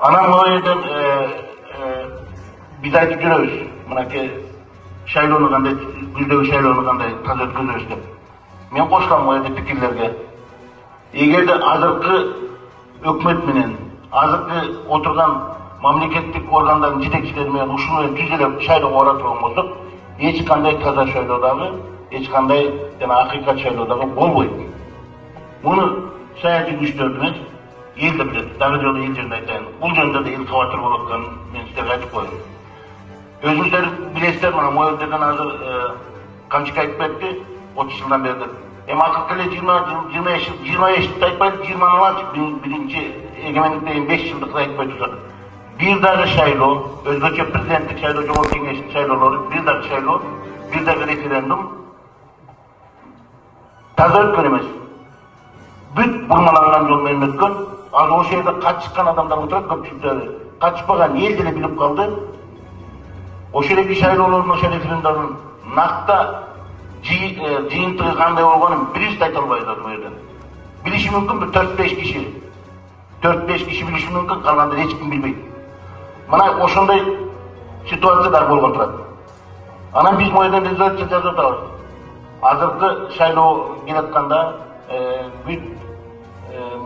Анан могу жерден биз айтып жүрөбүз. Мынакей шайлоону кандай, гүлдөгү шайлоону кандай таза өткөзөбүз деп. Мен кошулам могу жерде пикирлерге. Эгерде азыркы өкмөт менен, азыркы отурган мамлекеттик органдардын жетекчилери менен ушул менен түз эле шайлоого бара турган болсок, эч кандай таза шайлоодагы, эч кандай жана акыйкат шайлоодагы болбойт. Муну саясий күчтөр эмес, эл да билет. Дагы жолу эл жеринде айтайын. Бул жөнүндө да эл кабатыр болуп атканын мен сиздерге айтып коеюн. Өзүңүздөр билесиздер, мына могу жерден азыр камчык айтып кетти, 30 жылдан бери. Эми акыркы эле 25 жылды айтпайт, 20 алачы, биринчи эгемендиктен 5 жылдыкты айтпай турсак. Бир дагы шайлоо, өзгөчө президенттик шайлоо, жогорку кеңештин шайлоолору, бир дагы шайлоо, бир дагы референдум таза өткөн эмес. Бүт бурмаланган жол менен өткөн. Азыр ошол жерде качышкан адамдар отурат, көпчүлүктөрү. Качышпаган эл деле билип калды. Ошол эки шайлоолордун, ошол референдумдун накта жыйынтыгы кандай болгонун бирибиз айта албайбыз бул жерден. Билиши мүмкүн бир 4-5 киши. 4-5 киши билиши мүмкүн, калгандары эч ким билбейт. Мына ошондой ситуация да болгон турат. Анан биз могу жерден резолюция жазып атабыз. Азыркы шайлоо келатканда бүт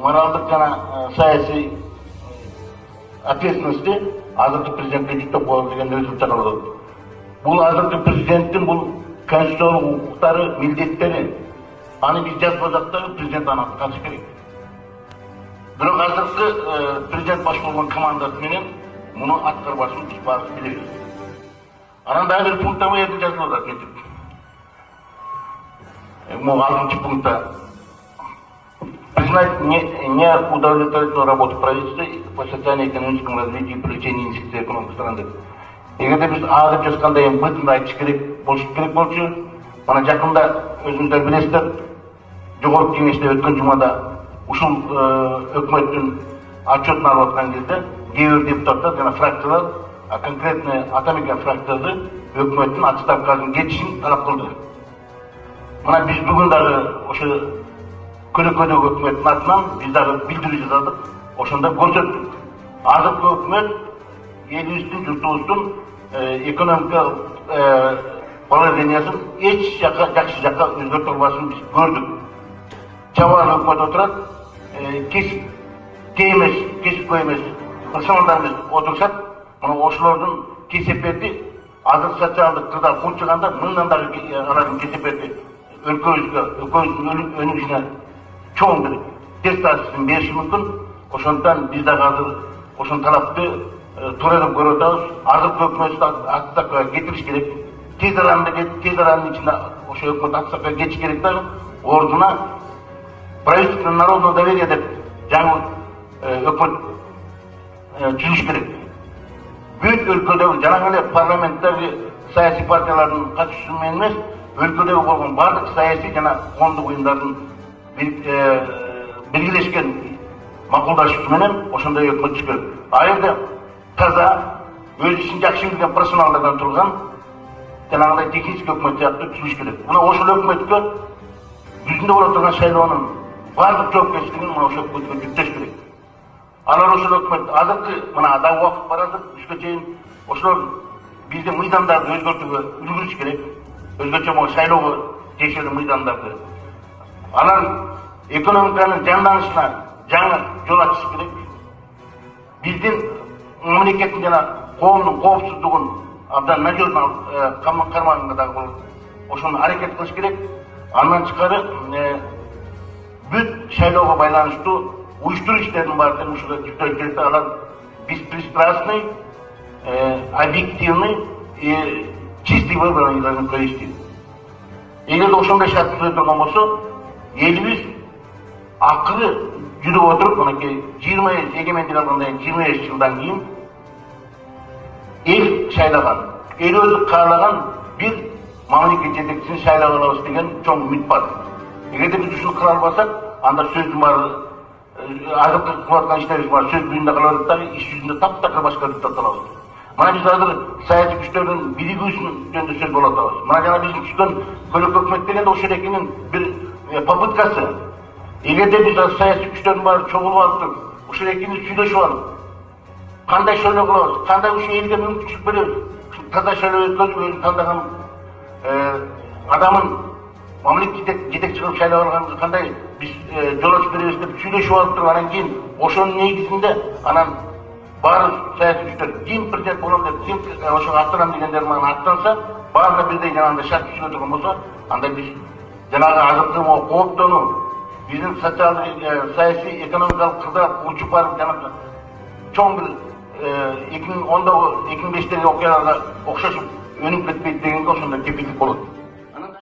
моралдык жана саясий ответственности азыркы президентке жүктөп коелу деген резолюция кабылдадык. Бул азыркы президенттин бул конституциялык укуктары, милдеттери. Аны биз жазбасак дагы президент аны аткарыш керек. Бирок азыркы президент баш болгон командасы менен муну аткарбашын биз баарыбыз билебиз. Анан дагы бир пунктта бу жерде жазылып атат. Могу 6-чы пунктта признать неудовлетворительную работу правительства по социально-экономическому развитию и привлечению инвестиций в экономику страны. Эгерде биз А деп жазганда эми бытын айтыш керек болчу. Мына жакында өзүңүздөр билесиздер, жогорку кеңеште өткөн жумада ушул өкмөттүн отчетун алып аткан кезде кээ бир депутаттар жана фракциялар, конкретно атамекен фракциясы өкмөттүн отставкасын кетишин талап кылды. Мына биз бүгүн дагы ошо көлөкөдөгү өкмөттүн атынан биз дагы билдирүү жасадык. Ошондо көрсөттүк. Азыркы өкмөт элибиздин, журтубуздун экономика положениясын эч жакшы жакка өзгөртө албашын биз көрдүк. Чабан өкмөт отурат, кесипкөй эмес, ыксамалдар эмес отурушат. Мына ошолордун кесепети азыр социалдык кырдаал курчуганда мындан дагы алардын кесепети өлкөбүздүн өнүгүшүнө чоң бир терс таасирин бериши мүмкүн. Ошондуктан биз дагы азыр ошол талапты туура деп көрүп атабыз. Азыркы өкмөттү отставкага кетириш керек. Тез аранын ичинде ошол өкмөт отставкага кетиш керек дагы. Ордуна правительство народного доверия деп жаңы өкмөт түзүш керек. Бүт өлкөдөгү жана эле парламенттеги саясий партиялардын катышуусу менен эмес, өлкөдөгү болгон бардык саясий жана коомдук уюмдардын белгилешкен макулдашуусу менен ошондой өкмөт түзүш керек. А жерде таза, өз ишин жакшы билген профессионалдардан турган жанагындай технический өкмөт сыяктуу түзүш керек. Мына ошол өкмөткө жүзүндө боло турган шайлоонун бардык жоопкерчилигин мына ошол өкмөткө жүктөш керек. Алар ошол өкмөт азыркы мына дагы убакыт барады, түшкө чейин ошолор биздин мыйзамдарды өзгөртүүгө үлгүрүш керек. Өзгөчө могу шайлоого тиешелүү мыйзамдарды. Алар экономиканын жанданышына жаңы жол ачыш керек. Биздин мамлекеттин жана коомдун коопсуздугун абдан надежно кармаганга дагы ошону аракет кылыш керек. Андан тышкары бүт шайлоого байланыштуу уюштуруу иштеринин баардыгын ушуга жүктөш керек. Алар беспристрастный, объективный и чистый выбор должны провести. Эгерде ошондой шарт түзө турган болсо, элибиз акыры жүрүп отуруп, мынакей 20 эгемендик алгандан кийин 25 жылдан кийин эл шайлаган, эл өзү каалаган бир мамлекет жетекчисин шайлап алабыз деген чоң үмүт бар. Эгерде биз ушуну кыла албасак, анда сөздүн баары азыркы кылып аткан иштерибиз бар, сөз жүзүндө кала берет дагы, иш жүзүндө таптакыр башка депутат алабыз. Мына биз азыр саясий күчтөрдүн биригүүсүн жөнүндө сөз болуп атабыз. Мына жана биздин түшкөн көлөк өкмөт дегенде ошол экенин бир попыткасы. Эгерде биз саясий күчтөрдүн баары чогулуп алып туруп, ошол экени сүйлөшүп алып, кандай шайлоо кылабыз, кандай ушул элге мүмкүнчүлүк беребиз, таза шайлоо өткөзүп өзү тандаган адамын мамлекет жетекчи кылып шайлап алганга кандай биз жол ачып беребиз деп сүйлөшүп алып туруп, анан кийин ошонун негизинде анан баары саясий күчтөр ким президент болом деп, ким ошого аттанам дегендер менен аттанса, баарына бирдей жанагындай шарт түзүлө турган болсо, анда биз жанагы азыркы кооптонуу, биздин социалдык, саясий, экономикалык кырда учуп барып жанагы чоң бир 2010-догу 2005-теги окуяларга окшошуп өнүп кетпейт дегенге ошондой кепилдик болот.